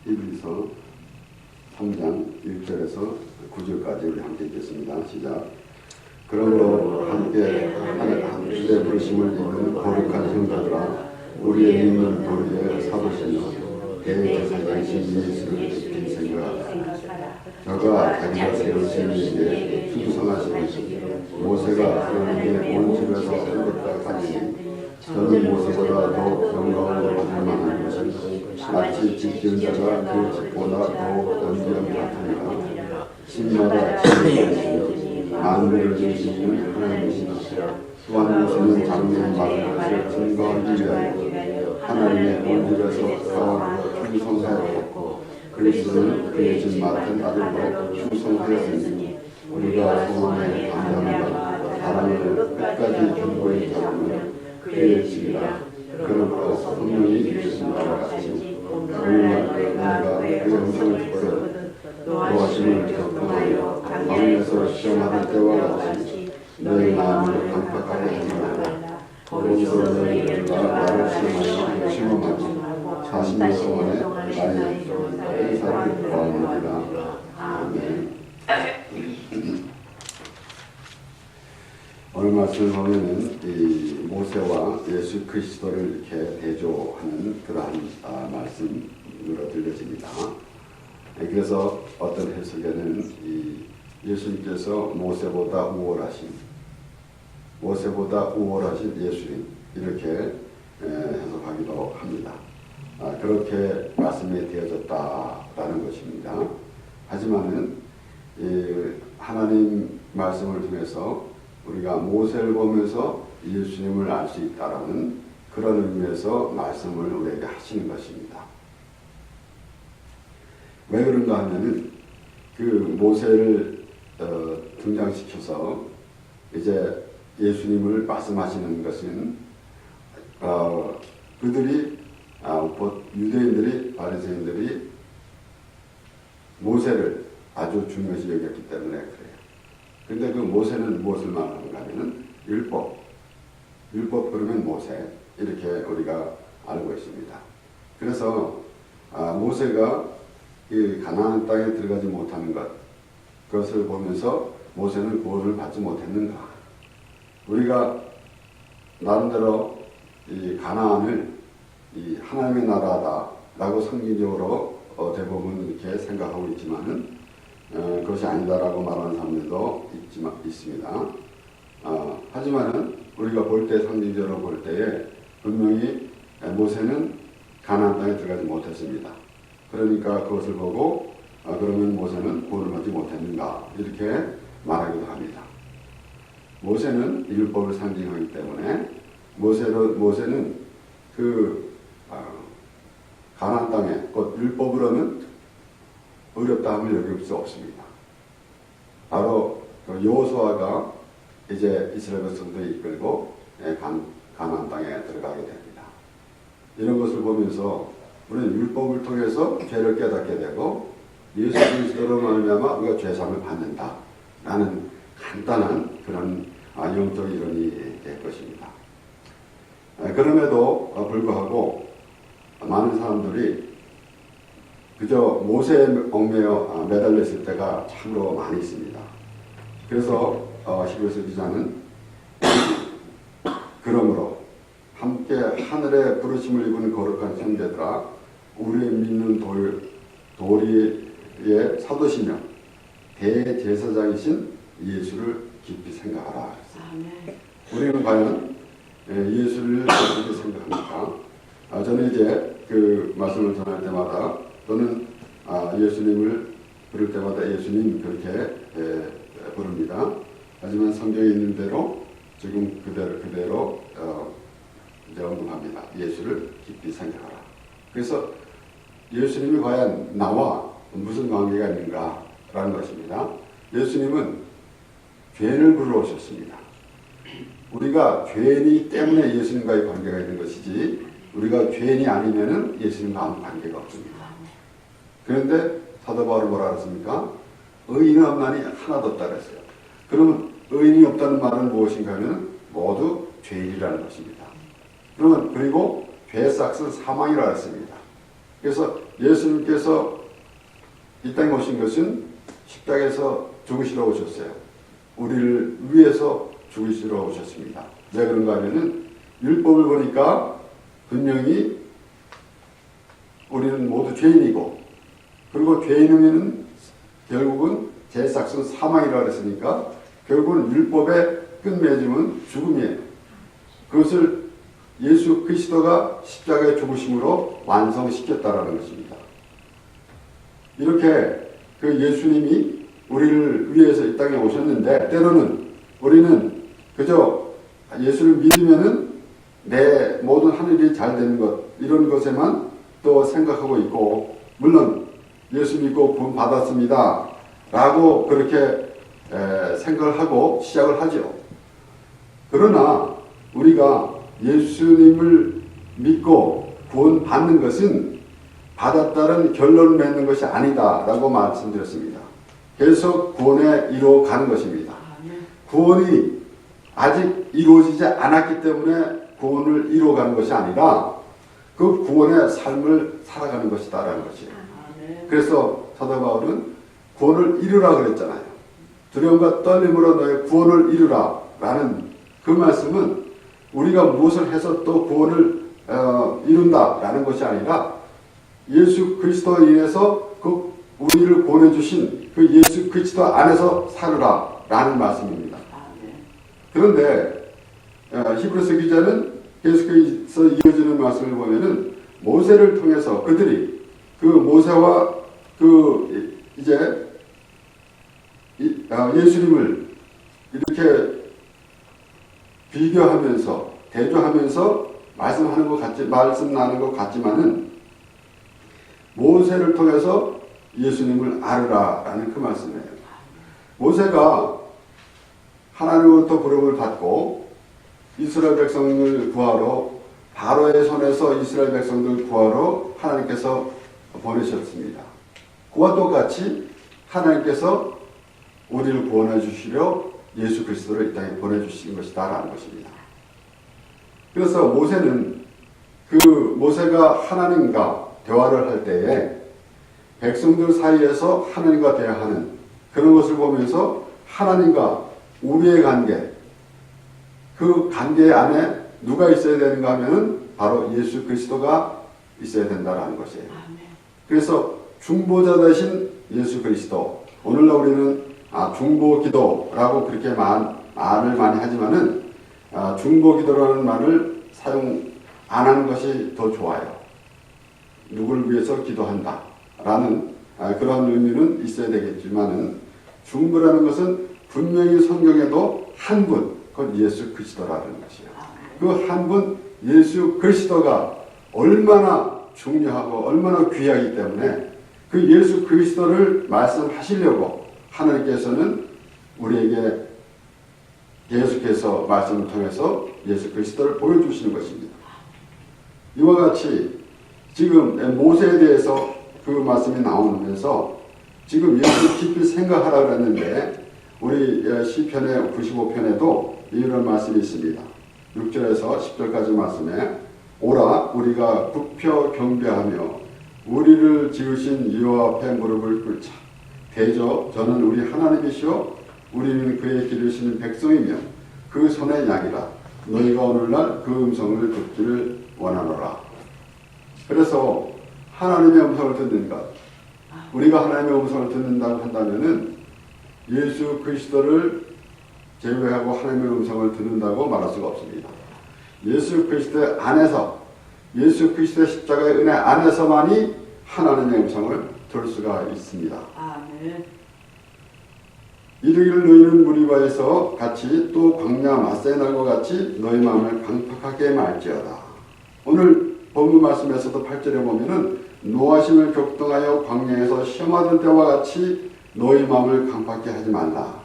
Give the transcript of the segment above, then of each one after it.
히브리서 3장 1절에서 9절까지 우리 함께 읽겠습니다. 시작. 그러므로 함께 한 주의 부르심을 입은 거룩한 형제들아, 우리의 믿는 도리에 사도시며 대제사장이신 예수를 깊이 생각하라. 저가 자기가 세우신 일에 충성하시고 모세가 하나님의 온 집에서 한 것과 같이 저는 모세보다 더욱 영광을 받을 만한 것은 마치 집 지은 자가 그 집보다 더욱 온전히 같으니라. 신마다 지으시고 만물을 지으시는 하나님이시라. 또한 모세는 장래의 많은 것을 증거하기 위하여 하나님의 온 집에서 사랑으로 충성하였고 그리스도는 그의 집 맡은 아들로 충성하였으니 우리가 소망에 감사합니다. 사랑을 끝까지 견고히 잡으면 그의 집이라. 그러므로 분명히 주신 바와 같이 우리가 그의 음성을 듣거든 노하심을 격분하여 광야에서 시험하는 때와 같이 너희 마음을 강팍하게 하지 말라. 거기서 너희가 나를 시험하지 자신의 소원에 나의 의사를 구하느니라. 아멘. 오늘 말씀을 보면은 이 모세와 예수 그리스도를 이렇게 대조하는 그러한 말씀으로 들려집니다. 그래서 어떤 해석에는 이 예수님께서 모세보다 우월하신 예수님 이렇게 해석하기도 합니다. 그렇게 말씀이 되어졌다라는 것입니다. 하지만은 하나님 말씀을 통해서 우리가 모세를 보면서 예수님을 알 수 있다라는 그런 의미에서 말씀을 우리에게 하시는 것입니다. 왜 그런가 하면은 그 모세를 등장시켜서 이제 예수님을 말씀하시는 것은 그들이 유대인들이 바리새인들이 모세를 아주 중요시 여겼기 때문에 그래요. 근데 그 모세는 무엇을 말하는가 하면은 율법 그러면 모세 이렇게 우리가 알고 있습니다. 그래서 모세가 이 가나안 땅에 들어가지 못하는 그것을 보면서 모세는 구원을 받지 못했는가? 우리가 나름대로 이 가나안을 이 하나님의 나라다라고 성경적으로 대부분 이렇게 생각하고 있지만은 그것이 아니다라고 말하는 사람들도 있습니다. 하지만은 우리가 볼 때 상징적으로 볼 때에 분명히 모세는 가나안 땅에 들어가지 못했습니다. 그러니까 그것을 보고 그러면 모세는 구원을 받지 못했는가 이렇게 말하기도 합니다. 모세는 율법을 상징하기 때문에 모세는 그 가나안 땅에 곧 율법으로는 어렵다 함을 여길 수 없습니다. 바로 여호수아가 이제 이스라엘 백성들을 이끌고 가나안 땅에 들어가게 됩니다. 이런 것을 보면서 우리는 율법을 통해서 죄를 깨닫게 되고 예수 그리스도로 말미암아 우리가 죄사함을 받는다라는 간단한 그런 영적 이론이 될 것입니다. 그럼에도 불구하고 많은 사람들이 그저 모세에 얽매여 매달려 있을 때가 참으로 많이 있습니다. 그래서 히브리서 기자는 그러므로 함께 하늘의 부르심을 입은 거룩한 형제들아, 우리의 믿는 도리의 사도시며 대제사장이신 예수를 깊이 생각하라. 우리는 과연 예수를 어떻게 생각합니까? 저는 이제 그 말씀을 전할 때마다 또는 예수님을 부를 때마다 예수님 그렇게 부릅니다. 하지만 성경에 있는 대로 지금 그대로 이제 언급합니다. 예수를 깊이 생각하라. 그래서 예수님이 과연 나와 무슨 관계가 있는가라는 것입니다. 예수님은 죄인을 부르러 오셨습니다. 우리가 죄인이기 때문에 예수님과의 관계가 있는 것이지 우리가 죄인이 아니면은 예수님과 아무 관계가 없습니다. 그런데 사도 바울은 뭐라 그랬습니까? 의인은 없나니 하나도 없다 그랬어요. 그러면 의인이 없다는 말은 무엇인가 하면 모두 죄인이라는 것입니다. 그리고 죄의 삭은 사망이라고 했습니다. 그래서 예수님께서 이 땅에 오신 것은 십자가에서 죽으시러 오셨어요. 우리를 위해서 죽으시러 오셨습니다. 왜 그런가 하면은 율법을 보니까 분명히 우리는 모두 죄인이고, 그리고 죄인이면 결국은 제사상은 사망이라고 했으니까 결국은 율법의 끝맺음은 죽음이에요. 그것을 예수 그리스도가 십자가에 죽으심으로 완성시켰다라는 것입니다. 이렇게 그 예수님이 우리를 위해서 이 땅에 오셨는데, 때로는 우리는 그저 예수를 믿으면은 내 모든 하늘이 잘 되는 것, 이런 것에만 또 생각하고 있고, 물론 예수 믿고 구원 받았습니다 라고 그렇게 생각을 하고 시작을 하죠. 그러나 우리가 예수님을 믿고 구원 받는 것은 받았다는 결론을 맺는 것이 아니다 라고 말씀드렸습니다. 계속 구원에 이루어가는 것입니다. 구원이 아직 이루어지지 않았기 때문에 구원을 이루어가는 것이 아니라 그 구원의 삶을 살아가는 것이다라는 것이에요. 그래서 사도 바울은 구원을 이루라 그랬잖아요. 두려움과 떨림으로 너의 구원을 이루라 라는 그 말씀은 우리가 무엇을 해서 또 구원을 이룬다라는 것이 아니라 예수 그리스도로 인해서 그 우리를 구원해 주신 그 예수 그리스도 안에서 살으라 라는 말씀입니다. 그런데 히브리서 기자는 계속해서 이어지는 말씀을 보면은 모세를 통해서 그들이 그 모세와 그 이제 예수님을 이렇게 비교하면서 대조하면서 말씀 나누는 것 같지만은 모세를 통해서 예수님을 알으라라는 그 말씀이에요. 모세가 하나님으로부터 부름을 받고 이스라엘 백성을 구하러, 바로의 손에서 이스라엘 백성들 구하러 하나님께서 보내셨습니다. 그와 똑같이 하나님께서 우리를 구원해 주시려 예수 그리스도를 이 땅에 보내주신 것이다라는 것입니다. 그래서 모세가 하나님과 대화를 할 때에 백성들 사이에서 하나님과 대화하는 그런 것을 보면서 하나님과 우리의 관계, 그 관계 안에 누가 있어야 되는가 하면은 바로 예수 그리스도가 있어야 된다라는 것이에요. 그래서 중보자 대신 예수 그리스도, 오늘날 우리는 중보기도라고 그렇게 말을 많이 하지만은 중보기도라는 말을 사용 안 하는 것이 더 좋아요. 누구를 위해서 기도한다라는 그런 의미는 있어야 되겠지만은 중보라는 것은 분명히 성경에도 한 분, 그건 예수 그리스도라는 것이에요. 그 한 분 예수 그리스도가 얼마나 중요하고 얼마나 귀하기 때문에 그 예수 그리스도를 말씀하시려고 하나님께서는 우리에게 계속해서 말씀을 통해서 예수 그리스도를 보여주시는 것입니다. 이와 같이 지금 모세에 대해서 그 말씀이 나오면서 지금 예수 깊이 생각하라고 했는데 우리 시편의 95편에도 이런 말씀이 있습니다. 6절에서 10절까지 말씀에 오라 우리가 굽혀 경배하며 우리를 지으신 여호와 앞에 무릎을 꿇자. 대저 저는 우리 하나님이시오 우리는 그의 기르시는 백성이며 그 손의 양이라. 너희가 오늘날 그 음성을 듣기를 원하노라. 그래서 하나님의 음성을 듣는 것, 우리가 하나님의 음성을 듣는다고 한다면은 예수 그리스도를 제외하고 하나님의 음성을 듣는다고 말할 수가 없습니다. 예수 그리스도 안에서, 예수 그리스도의 십자가의 은혜 안에서만이 하나님의 음성을 들을 수가 있습니다. 아멘. 이르기를 너희는 무리바에서 같이 또 광야 마세날과 같이 너희 마음을 강팍하게 말지어다. 오늘 본문 말씀에서도 8절에 보면은 노하심을 격동하여 광야에서 시험하던 때와 같이 너희 마음을 강팍하게 하지 말라.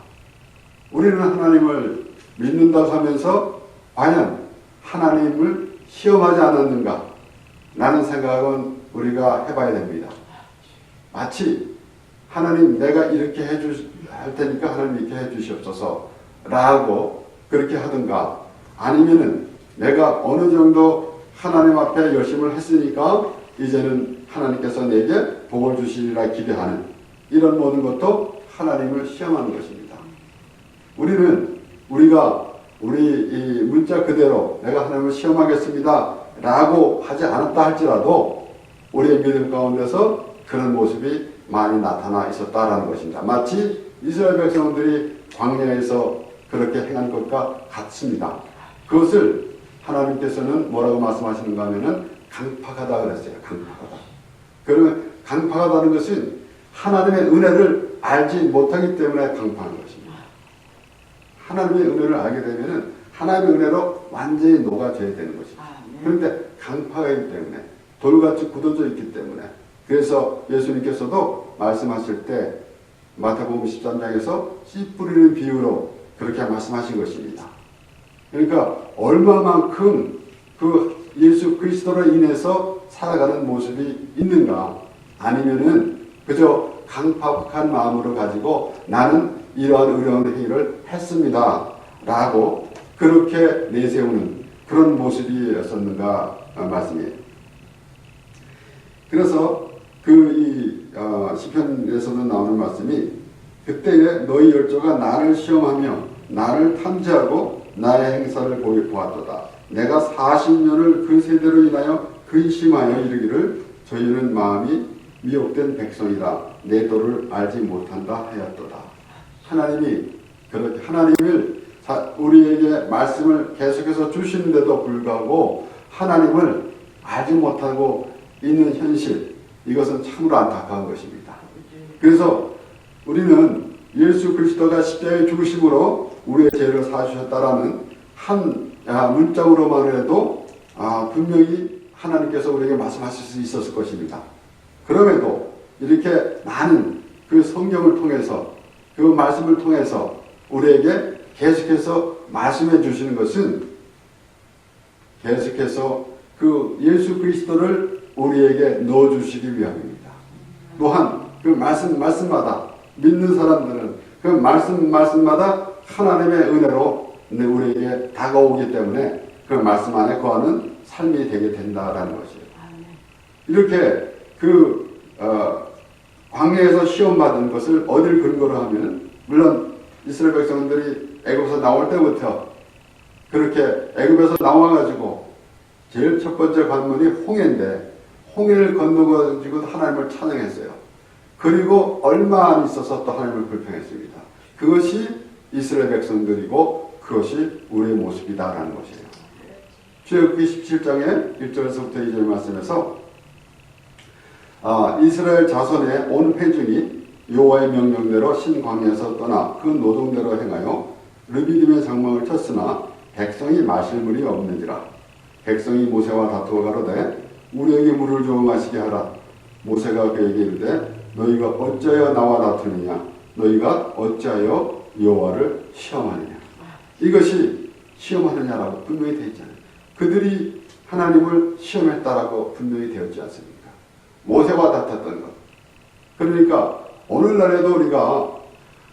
우리는 하나님을 믿는다고 하면서 과연 하나님을 시험하지 않았는가? 라는 생각은 우리가 해봐야 됩니다. 마치 하나님 내가 이렇게 할 테니까 하나님 이렇게 해주시옵소서 라고 그렇게 하든가, 아니면은 내가 어느 정도 하나님 앞에 열심을 했으니까 이제는 하나님께서 내게 복을 주시리라 기대하는 이런 모든 것도 하나님을 시험하는 것입니다. 우리가 우리 이 문자 그대로 내가 하나님을 시험하겠습니다 라고 하지 않았다 할지라도 우리의 믿음 가운데서 그런 모습이 많이 나타나 있었다라는 것입니다. 마치 이스라엘 백성들이 광야에서 그렇게 행한 것과 같습니다. 그것을 하나님께서는 뭐라고 말씀하시는가 하면은 강팍하다 그랬어요. 강팍하다. 그러면 강팍하다는 것은 하나님의 은혜를 알지 못하기 때문에 강팍한 것입니다. 하나님의 은혜를 알게 되면은 하나님의 은혜로 완전히 녹아져야 되는 것입니다. 그런데 강팍하기 때문에 돌같이 굳어져 있기 때문에 그래서 예수님께서도 말씀하실 때 마태복음 13장에서 씨 뿌리는 비유로 그렇게 말씀하신 것입니다. 그러니까 얼마만큼 그 예수 그리스도로 인해서 살아가는 모습이 있는가 아니면은 그저 강팍한 마음으로 가지고 나는 이러한 의로운 행위를 했습니다 라고 그렇게 내세우는 그런 모습이었었는가 말씀이에요. 그래서 시편에서도 나오는 말씀이 그때에 너희 열조가 나를 시험하며 나를 탐지하고 나의 행사를 보았도다. 내가 40년을 그 세대로 인하여 근심하여 이르기를 저희는 마음이 미혹된 백성이라 내 도를 알지 못한다 하였도다. 하나님이 그렇게 하나님을 우리에게 말씀을 계속해서 주시는데도 불구하고 하나님을 알지 못하고 있는 현실, 이것은 참으로 안타까운 것입니다. 그래서 우리는 예수 그리스도가 십자가에 죽으심으로 우리의 죄를 사주셨다라는 한 문장으로만 해도 분명히 하나님께서 우리에게 말씀하실 수 있었을 것입니다. 그럼에도 이렇게 많은 그 성경을 통해서 그 말씀을 통해서 우리에게 계속해서 말씀해 주시는 것은 계속해서 그 예수 그리스도를 우리에게 넣어주시기 위함입니다. 또한 그 말씀마다 믿는 사람들은 그 말씀마다 하나님의 은혜로 우리에게 다가오기 때문에 그 말씀 안에 거하는 삶이 되게 된다라는 것이에요. 이렇게 광야에서 시험받은 것을 어딜 근거로 하면 물론 이스라엘 백성들이 애굽에서 나올 때부터 그렇게 애굽에서 나와가지고 제일 첫 번째 관문이 홍해인데 홍해를 건너가지고 하나님을 찬양했어요. 그리고 얼마 안 있어서 또 하나님을 불평했습니다. 그것이 이스라엘 백성들이고 그것이 우리의 모습이다라는 것이에요. 출애굽기 17장의 1절에서부터 2절 말씀에서 이스라엘 자손의 온 회중이 여호와의 명령대로 신광야에서 떠나 그 노동대로 행하여 르비딤의 장막을 쳤으나 백성이 마실 물이 없는지라. 백성이 모세와 다투어 가로되 우리에게 물을 주어 마시게 하라. 모세가 그에게 이르되 너희가 어찌하여 나와 다투느냐. 너희가 어찌하여 여호와를 시험하느냐. 이것이 시험하느냐라고 분명히 되어 있잖아요. 그들이 하나님을 시험했다라고 분명히 되었지 않습니까? 모세와 다퉜던 것. 그러니까 오늘날에도 우리가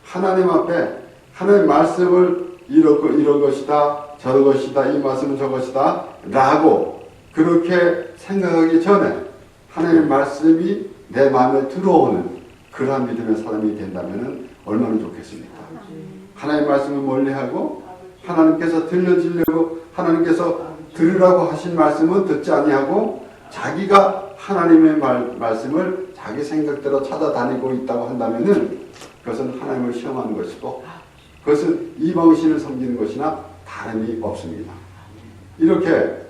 하나님 앞에 하나님의 말씀을 이런 것이다, 저런 것이다, 이 말씀은 저것이다 라고 그렇게 생각하기 전에 하나님의 말씀이 내 마음에 들어오는 그러한 믿음의 사람이 된다면 얼마나 좋겠습니까? 하나님의 말씀을 멀리하고 하나님께서 들려주려고 하나님께서 들으라고 하신 말씀은 듣지 아니하고 자기가 하나님의 말씀을 자기 생각대로 찾아다니고 있다고 한다면 그것은 하나님을 시험하는 것이고 그것은 이방신을 섬기는 것이나 다름이 없습니다. 이렇게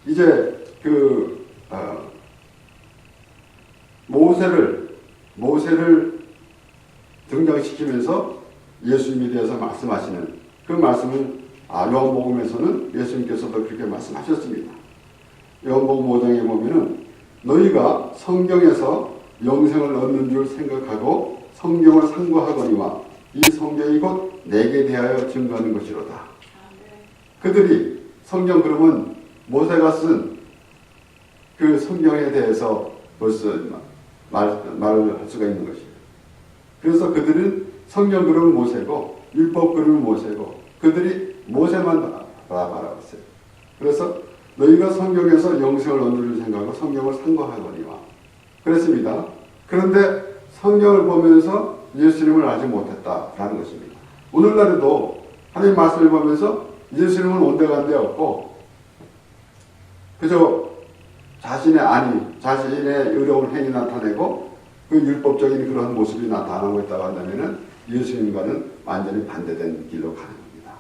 이제 모세를 등장시키면서 예수님에 대해서 말씀하시는 그 말씀을 요한복음에서는 예수님께서도 그렇게 말씀하셨습니다. 요한복음 5장에 보면은 너희가 성경에서 영생을 얻는 줄 생각하고 성경을 상고하거니와 이 성경이 곧 내게 대하여 증거하는 것이로다. 그들이 성경 그러면 모세가 쓴 그 성경에 대해서 벌써 말을 할 수가 있는 것이에요. 그래서 그들은 성경 그러면 모세고 율법 그러면 모세고 그들이 모세만 바라봤어요. 그래서 너희가 성경에서 영생을 얻는 줄 생각하고 성경을 상고하거니와 그랬습니다. 그런데 성경을 보면서 예수님을 알지 못했다라는 것입니다. 오늘날에도 하나님 말씀을 보면서 예수님은 온데간데 없고 그저 자신의 의로운 행위 나타내고 그 율법적인 그런 모습이 나타나고 있다고 한다면 예수님과는 완전히 반대된 길로 가는 겁니다.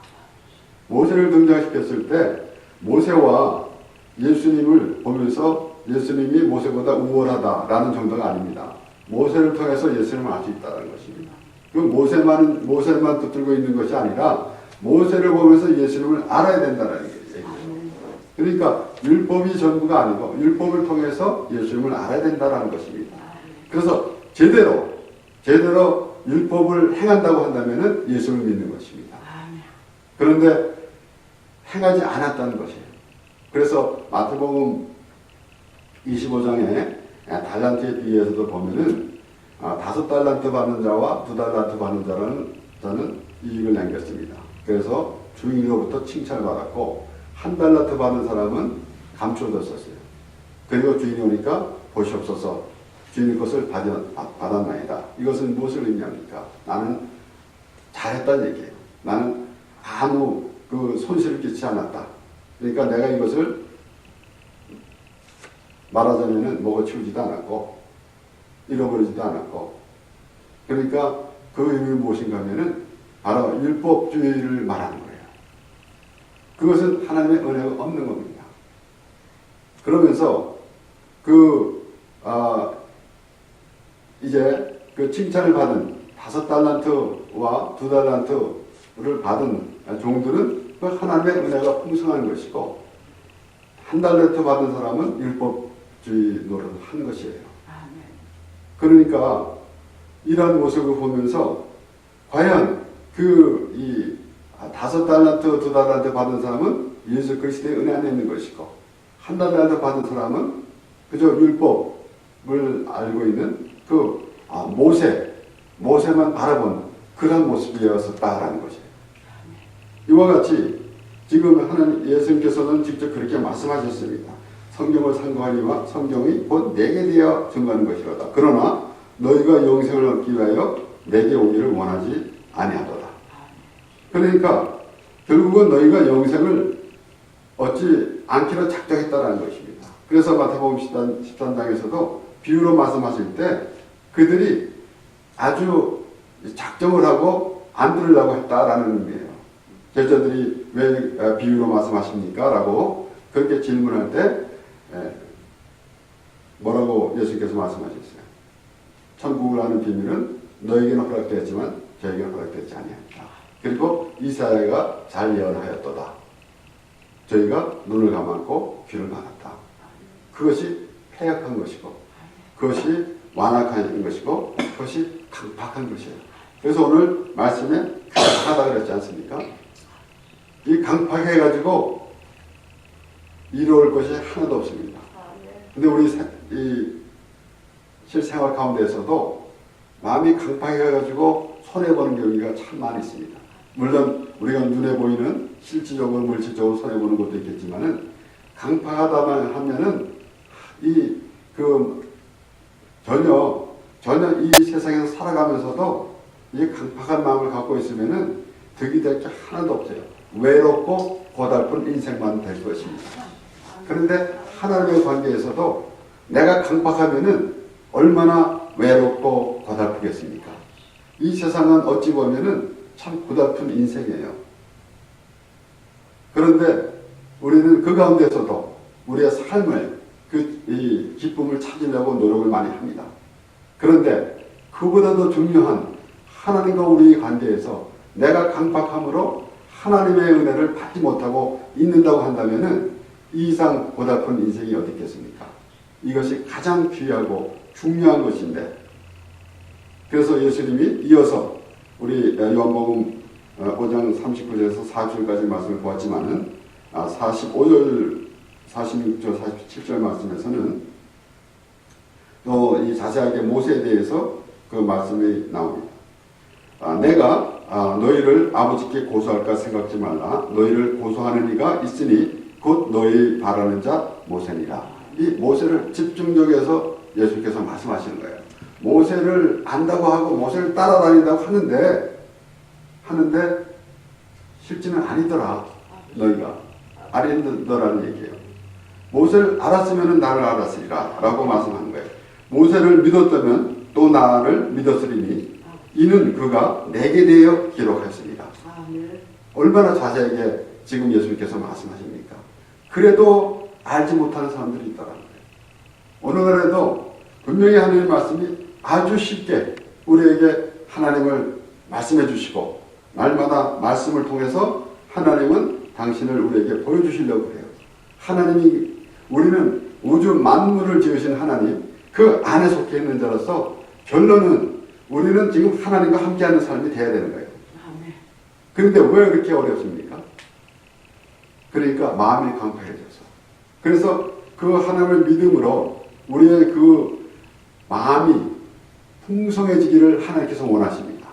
모세를 등장시켰을 때 모세와 예수님을 보면서 예수님이 모세보다 우월하다라는 정도가 아닙니다. 모세를 통해서 예수님을 알 수 있다는 것입니다. 그 모세만 붙들고 있는 것이 아니라 모세를 보면서 예수님을 알아야 된다는 얘기죠. 그러니까 율법이 전부가 아니고 율법을 통해서 예수님을 알아야 된다는 것입니다. 그래서 제대로 율법을 행한다고 한다면 예수를 믿는 것입니다. 그런데 행하지 않았다는 것이에요. 그래서 마태복음 25장에 달란트에 비해서도 보면은 5달란트 받는 자와 2달란트 받는 자는 이익을 남겼습니다. 그래서 주인으로부터 칭찬받았고 1달란트 받는 사람은 감춰뒀었어요. 그리고 주인이 오니까 보시옵소서 주인의 것을 받았나이다. 이것은 무엇을 의미합니까? 나는 잘했다는 얘기예요. 나는 아무 손실을 끼치지 않았다. 그러니까 내가 이것을 말하자면 먹어치우지도 않았고 잃어버리지도 않았고 그러니까 그 의미는 무엇인가 하면은 바로 율법주의를 말하는 거예요. 그것은 하나님의 은혜가 없는 겁니다. 그러면서 이제 그 칭찬을 받은 5달란트와 2달란트를 받은 종들은 그 하나님의 은혜가 풍성한 것이고 1달란트 받은 사람은 율법주의 노릇을 한 것이에요. 그러니까 이러한 모습을 보면서 과연 5달란트, 2달란트 받은 사람은 예수 그리스도의 은혜 안에 있는 것이고 1달란트 받은 사람은 그저 율법을 알고 있는 모세만 바라본 그런 모습이었었다라는 것이에요. 이와 같이 지금 하나님 예수님께서는 직접 그렇게 말씀하셨습니다. 성경을 상고하니와 성경이 곧 내게 되어 증거하는 것이로다. 그러나 너희가 영생을 얻기 위하여 내게 오기를 원하지 아니하도다. 그러니까 결국은 너희가 영생을 얻지 않기로 작정했다는 것입니다. 그래서 마태복음 13장에서도 비유로 말씀하실 때 그들이 아주 작정을 하고 안 들으려고 했다라는 의미예요. 제자들이 왜 비유로 말씀하십니까? 라고 그렇게 질문할 때 뭐라고 예수님께서 말씀하셨어요? 천국을 아는 비밀은 너에게는 허락되었지만 저에게는 허락되지 아니하니라. 그리고 이사야가 잘 예언하였도다. 저희가 눈을 감았고 귀를 막았다. 그것이 폐역한 것이고 그것이 완악한 것이고 그것이 강팍한 것이에요. 그래서 오늘 말씀에 강팍하다 그랬지 않습니까? 이 강팍해가지고 이루어올 것이 하나도 없습니다. 근데 우리 실생활 가운데에서도 마음이 강팍해가지고 손해보는 경우가 참 많이 있습니다. 물론 우리가 눈에 보이는 실질적으로 물질적으로 손해보는 것도 있겠지만은 강팍하다만 하면은 전혀 이 세상에서 살아가면서도 이 강팍한 마음을 갖고 있으면은 득이 될 게 하나도 없어요. 외롭고 고달픈 인생만 될 것입니다. 그런데 하나님의 관계에서도 내가 강팍하면은 얼마나 외롭고 고달프겠습니까? 이 세상은 어찌 보면은 참 고달픈 인생이에요. 그런데 우리는 그 가운데서도 우리의 삶을 이 기쁨을 찾으려고 노력을 많이 합니다. 그런데 그보다도 중요한 하나님과 우리의 관계에서 내가 강팍함으로 하나님의 은혜를 받지 못하고 있는다고 한다면은 이 이상 고달픈 인생이 어디 있겠습니까? 이것이 가장 귀하고 중요한 것인데 그래서 예수님이 이어서 우리 요한복음 5장 39절에서 40절까지 말씀을 보았지만은 45절, 46절, 47절 말씀에서는 또 이 자세하게 모세에 대해서 그 말씀이 나옵니다. 내가 너희를 아버지께 고소할까 생각지 말라. 너희를 고소하는 이가 있으니 곧 너희 바라는 자 모세니라. 이 모세를 집중적에서 예수께서 말씀하시는 거예요. 모세를 안다고 하고 모세를 따라다닌다고 하는데 실제는 아니더라. 너희가 아니더라는 얘기예요. 모세를 알았으면 나를 알았으리라 라고 말씀한 거예요. 모세를 믿었다면 또 나를 믿었으리니 이는 그가 내게 대하여 기록하였으리라. 얼마나 자세하게 지금 예수님께서 말씀하십니까? 그래도 알지 못하는 사람들이 있다는 거예요. 오늘날에도 분명히 하나님의 말씀이 아주 쉽게 우리에게 하나님을 말씀해 주시고 날마다 말씀을 통해서 하나님은 당신을 우리에게 보여주시려고 해요. 하나님이 우리는 우주 만물을 지으신 하나님 그 안에 속해 있는 자로서 결론은 우리는 지금 하나님과 함께하는 삶이 돼야 되는 거예요. 그런데 왜 그렇게 어렵습니까? 그러니까 마음이 강팍해져서. 그래서 그 하나님을 믿음으로 우리의 그 마음이 풍성해지기를 하나님께서 원하십니다.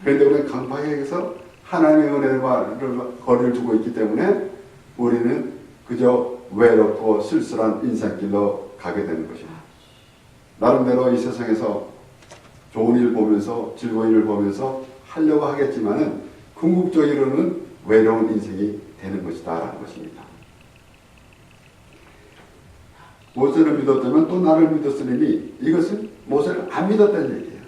그런데 우리는 강팍해서 하나님의 은혜와 거리를 두고 있기 때문에 우리는 그저 외롭고 쓸쓸한 인생길로 가게 되는 것입니다. 나름대로 이 세상에서 좋은 일 보면서 즐거운 일을 보면서 하려고 하겠지만은 궁극적으로는 외로운 인생이 되는 것이다 라는 것입니다. 모세를 믿었다면 또 나를 믿었으니 이것은 모세를 안 믿었다는 얘기예요.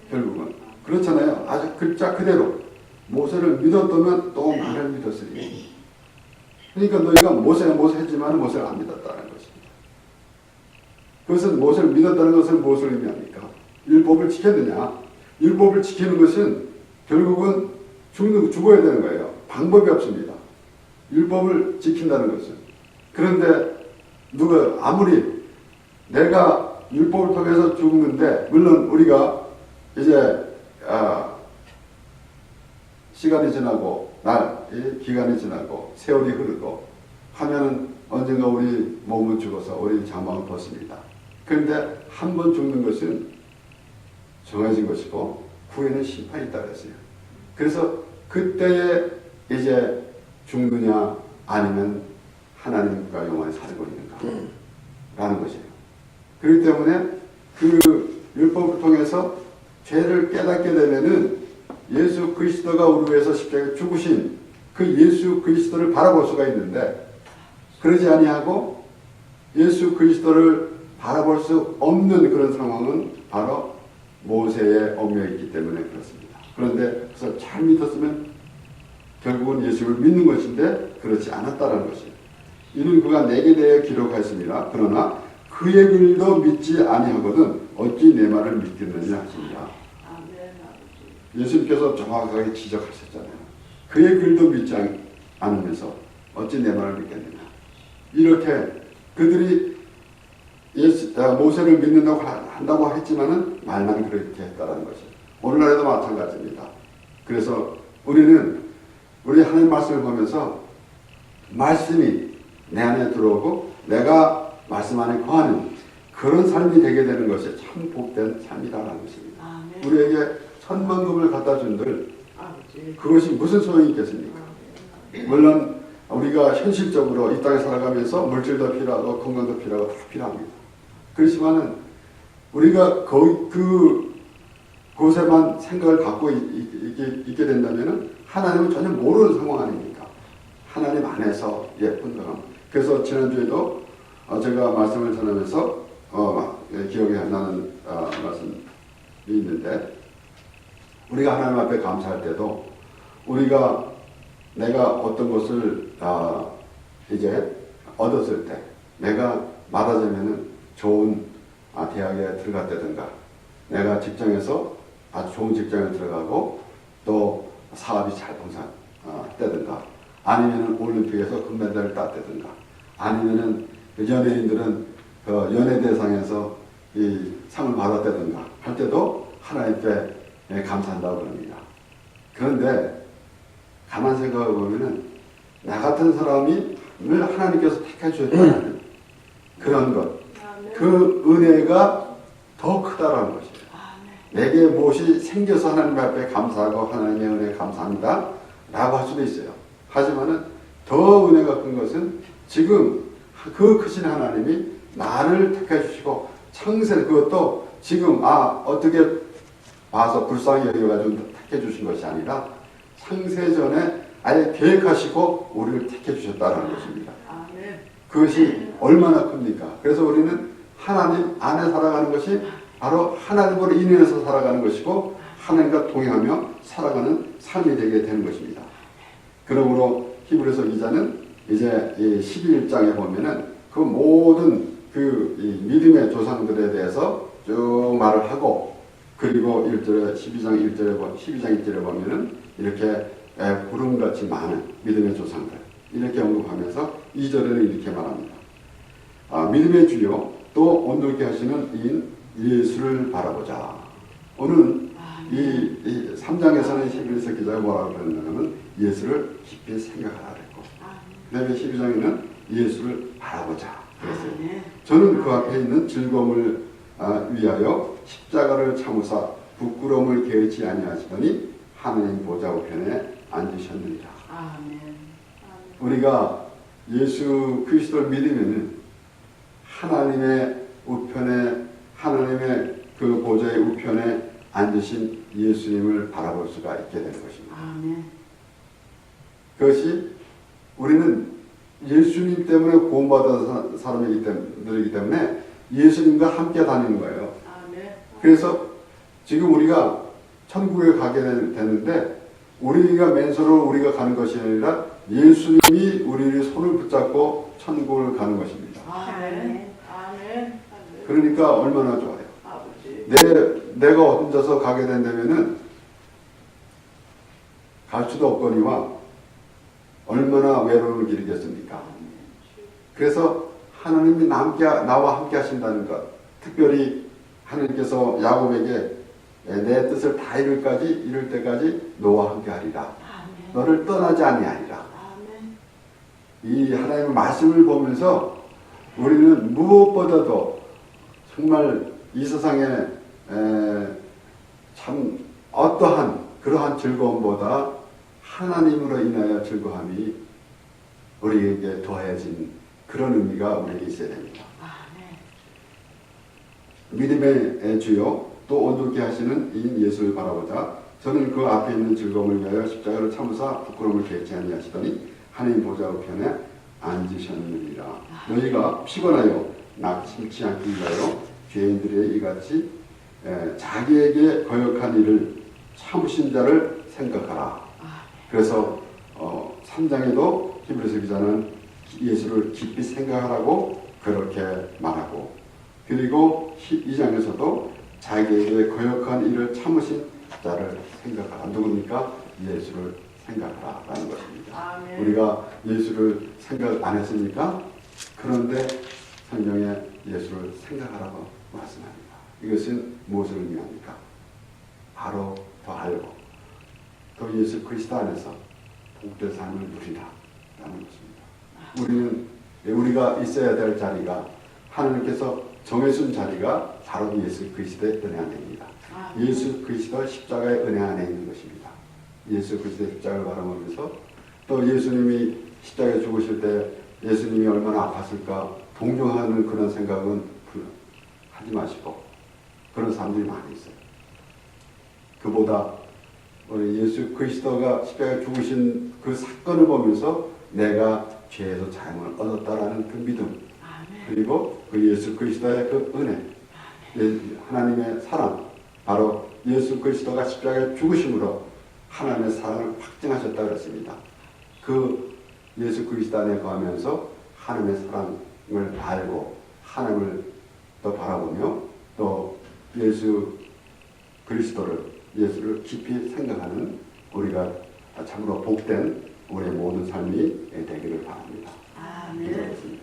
결국은 그렇잖아요. 아주 글자 그대로 모세를 믿었다면 또 나를 믿었으니 그러니까 너희가 모세 했지만 모세를 안 믿었다는 것입니다. 그것은 모세를 믿었다는 것은 무엇을 의미합니까? 율법을 지켰느냐? 율법을 지키는 것은 결국은 죽어야 되는 거예요. 방법이 없습니다. 율법을 지킨다는 것은. 그런데 아무리 내가 율법을 통해서 죽는데 물론 우리가 이제 시간이 지나고 기간이 지나고 세월이 흐르고 하면은 언젠가 우리 몸은 죽어서 우리 자망을 벗습니다. 그런데 한 번 죽는 것은 정해진 것이고 후에는 심판이 있다 그랬어요. 그래서 그때에 이제 죽느냐 아니면 하나님과 영원히 살고 있는가 라는 것이에요. 그렇기 때문에 그 율법을 통해서 죄를 깨닫게 되면은 예수 그리스도가 우리 위해서 십자가에 죽으신 그 예수 그리스도를 바라볼 수가 있는데 그러지 아니하고 예수 그리스도를 바라볼 수 없는 그런 상황은 바로 모세의 엄명이기 때문에 그렇습니다. 그런데 그래서 잘 믿었으면 결국은 예수를 믿는 것인데 그렇지 않았다는 것입니다. 이는 그가 내게 대해 기록하였습니다. 그러나 그의 글도 믿지 아니하거든 어찌 내 말을 믿겠느냐 하십니다. 예수님께서 정확하게 지적하셨잖아요. 그의 글도 믿지 않으면서 어찌 내 말을 믿겠느냐. 이렇게 그들이 모세를 믿는다고 한다고 했지만은 말만 그렇게 했다는 것이 오늘날에도 마찬가지입니다. 그래서 우리는 우리 하나님 말씀을 보면서 말씀이 내 안에 들어오고 내가 말씀 안에 거하는 그런 삶이 되게 되는 것이 참 복된 삶이라는 것입니다. 우리에게 천만금을 갖다 준들 그것이 무슨 소용이 있겠습니까? 물론 우리가 현실적으로 이 땅에 살아가면서 물질도 필요하고 건강도 필요하고 다 필요합니다. 그렇지만은 우리가 그곳에만 생각을 갖고 있게 된다면은 하나님은 전혀 모르는 상황 아닙니까? 하나님 안에서 예쁜 사람. 그래서 지난주에도 제가 말씀을 전하면서 기억이 나는 말씀이 있는데 우리가 하나님 앞에 감사할 때도 우리가 내가 어떤 것을 이제 얻었을 때 내가 말하자면은 좋은 대학에 들어갔다든가 내가 직장에서 아주 좋은 직장에 들어가고 또 사업이 잘 번성했다든가 아니면은 올림픽에서 금메달을 땄다든가 아니면은 연예인들은 그 연예대상에서 이 상을 받았다든가 할 때도 하나님께 감사한다고 그럽니다. 그런데 가만 생각해 보면은 나 같은 사람을 하나님께서 택해 주셨다는 그런 것, 그 은혜가 더 크다라는 것이에요. 내게 무엇이 생겨서 하나님 앞에 감사하고 하나님의 은혜에 감사합니다 라고 할 수도 있어요. 하지만은 더 은혜가 큰 것은 지금 그 크신 하나님이 나를 택해 주시고 창세 그것도 지금 어떻게 봐서 불쌍히 여겨가지고 택해 주신 것이 아니라 창세전에 아예 계획하시고 우리를 택해 주셨다는 것입니다. 그것이 얼마나 큽니까? 그래서 우리는 하나님 안에 살아가는 것이 바로 하나님으로 인해서 살아가는 것이고 하나님과 동행하며 살아가는 삶이 되게 되는 것입니다. 그러므로 히브리서 기자는 이제 11장에 보면은 그 모든 이 믿음의 조상들에 대해서 쭉 말을 하고 그리고 12장 1절에 보면은 이렇게 구름같이 많은 믿음의 조상들 이렇게 언급하면서 2절에는 이렇게 말합니다. 믿음의 주요 또 온돌게 하시는 이인 예수를 바라보자. 오늘 이 3장에서는 히브리서 기자가 뭐라고 그랬냐면 예수를 깊이 생각하라 그랬고 그 다음에 12장에는 예수를 바라보자 그랬어요. 저는 그 앞에 있는 즐거움을 위하여 십자가를 참으사 부끄러움을 개의치 아니하시더니 하나님 보좌 우편에 앉으셨느니라. 우리가 예수 그리스도를 믿으면 하나님의 우편에 하나님의 그 보좌의 우편에 앉으신 예수님을 바라볼 수가 있게 되는 것입니다. 그것이 우리는 예수님 때문에 구원받은 사람이기 때문에 예수님과 함께 다니는 거예요. 그래서 지금 우리가 천국에 가게 되는데 우리가 맨손으로 우리가 가는 것이 아니라 예수님이 우리를 손을 붙잡고 천국을 가는 것입니다. 그러니까 얼마나 좋아요. 내가 혼자서 가게 된다면은 갈 수도 없거니와 얼마나 외로움을 기르겠습니까? 그래서 하나님이 나와 함께 하신다는 것, 특별히 하나님께서 야곱에게 내 뜻을 다 이룰 때까지 너와 함께 하리라. 너를 떠나지 아니하리라. 이 하나님의 말씀을 보면서 우리는 무엇보다도 정말 이 세상에 참 어떠한 그러한 즐거움보다 하나님으로 인하여 즐거움이 우리에게 더해진 그런 의미가 우리에게 있어야 됩니다. 믿음의 주요 또 온돌게 하시는 이 예수를 바라보자. 저는 그 앞에 있는 즐거움을 위하여 십자가를 참으사 부끄러움을 개의치 아니하시더니 하나님 보좌 우편에 앉으셨느니라. 너희가 피곤하여 낙심치 않기 위하여 죄인들의 이같이 자기에게 거역한 일을 참으신 자를 생각하라. 그래서 3장에도 히브리서 기자는 예수를 깊이 생각하라고 그렇게 말하고 그리고 2장에서도 자기에게 거역한 일을 참으신 자를 생각하라. 누굽니까? 예수를 생각하라 라는 것입니다. 우리가 예수를 생각 안 했습니까? 그런데 성경에 예수를 생각하라고 말씀합니다. 이것은 무엇을 의미합니까? 바로 더 알고 또 예수 그리스도 안에서 복된 삶을 누리라 라는 것입니다. 우리가 있어야 될 자리가 하나님께서 정해준 자리가 바로 예수 그리스도의 은혜 안에 있습니다. 예수 그리스도 십자가의 은혜 안에 있는 것입니다. 예수 그리스도의 십자가를 바라보면서 또 예수님이 십자가에 죽으실 때 예수님이 얼마나 아팠을까 동정하는 그런 생각은 하지 마시고 그런 사람들이 많이 있어요. 그보다 우리 예수 그리스도가 십자가에 죽으신 그 사건을 보면서 내가 죄에서 자유를 얻었다라는 그 믿음 그리고 그 예수 그리스도의 그 은혜 하나님의 사랑 바로 예수 그리스도가 십자가에 죽으심으로 하나님의 사랑을 확증하셨다 그랬습니다. 그 예수 그리스도 안에 거하면서 하나님의 사랑을 알고 하나님을 또 바라보며 또 예수 예수를 깊이 생각하는 우리가 참으로 복된 우리의 모든 삶이 되기를 바랍니다. 아멘.